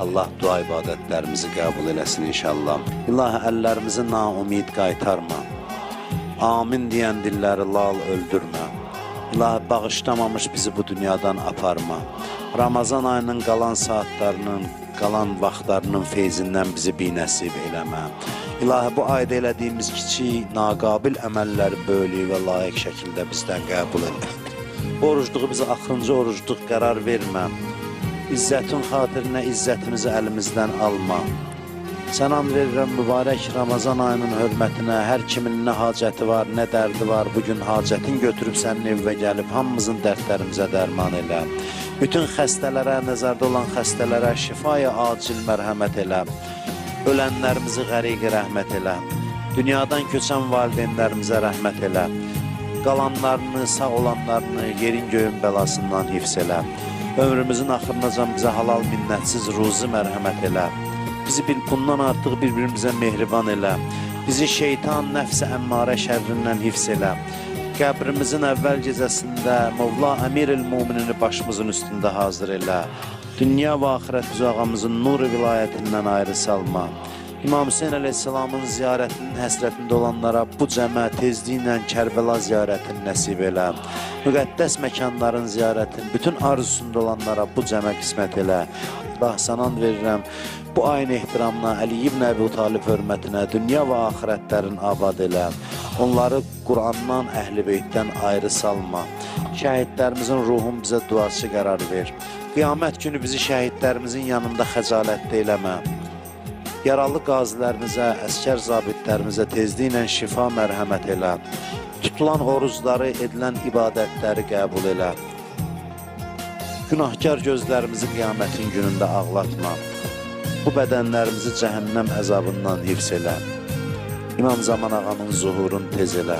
Allah dua ibadətlərimizi qəbul eləsin inşallah. İlahi, əllərimizi naumid qaytarma. Amin deyən dilləri lal öldürmə. İlahi, bağışlamamış bizi bu dünyadan aparma. Ramazan ayının qalan saatlarının, qalan vaxtlarının feyzindən bizi binəsib eləmə. İlahi, bu ayda elədiyimiz kiçik, naqabil əməlləri böylü və layiq şəkildə bizdən qəbul elə. Orucluğu bizi axırıncı orucluq qərar vermə. İzzətin xatirinə izzətimizi əlimizdən alma. Sən and verirəm mübarək Ramazan ayının hörmətinə, hər kimin nə hacəti var, nə dərdi var, bugün hacətin götürüb sənin evvə gəlib, hamımızın dərdlərimizə dərman elə. Bütün xəstələrə, nəzərdə olan xəstələrə şifaya acil mərhəmət elə. Ölənlərimizi qəriq rəhmət elə. Dünyadan köçən valideynlərimizə rəhmət elə. Qalanlarını, sağ olanlarını yerin göyün bəlasından hifz elə. Ömrümüzün axırınacan bizə halal minnətsiz ruzi mərhəmət elə. Bizi bundan artıq bir-birimizə mehriban elə. Bizi şeytan, nəfs-i əmmarə şərrindən hifz elə. Qəbrimizin əvvəl gecəsində Mövla Əmir-il-Muminini başımızın üstündə hazır elə. Dünya və axirət üzü ağamızın nur-i vilayətindən ayrı salma. İmam Hüseyin əleyhissalamın ziyarətinin həsrətində olanlara bu cəmə tezliklə Kərbəla ziyarətini nəsib elə. Müqəddəs məkanların ziyarətini bütün arzusunda olanlara bu cəmə qismət elə. Allah, sana and verirəm, bu ayın ehtiramına, Əli ibn Əbi Talib hörmətinə, dünya və axirətlərin abad elə. Onları Qur'andan, Əhl-i Beytdən ayrı salma. Şəhidlərimizin ruhun bizə duası qərar ver. Qiyamət günü bizi şəhidlərimizin yanında xəcalətdə eləmə. Yaralı qazilərimizə, əskər zabitlərimizə tezliklə şifa mərhəmət elə. Tutulan orucları, edilən ibadətləri qəbul elə. Günahkar gözlərimizi qiyamətin günündə ağlatma. Bu bədənlərimizi cəhənnəm əzabından hifz elə. İmam Zaman ağanın zuhurunu tez elə.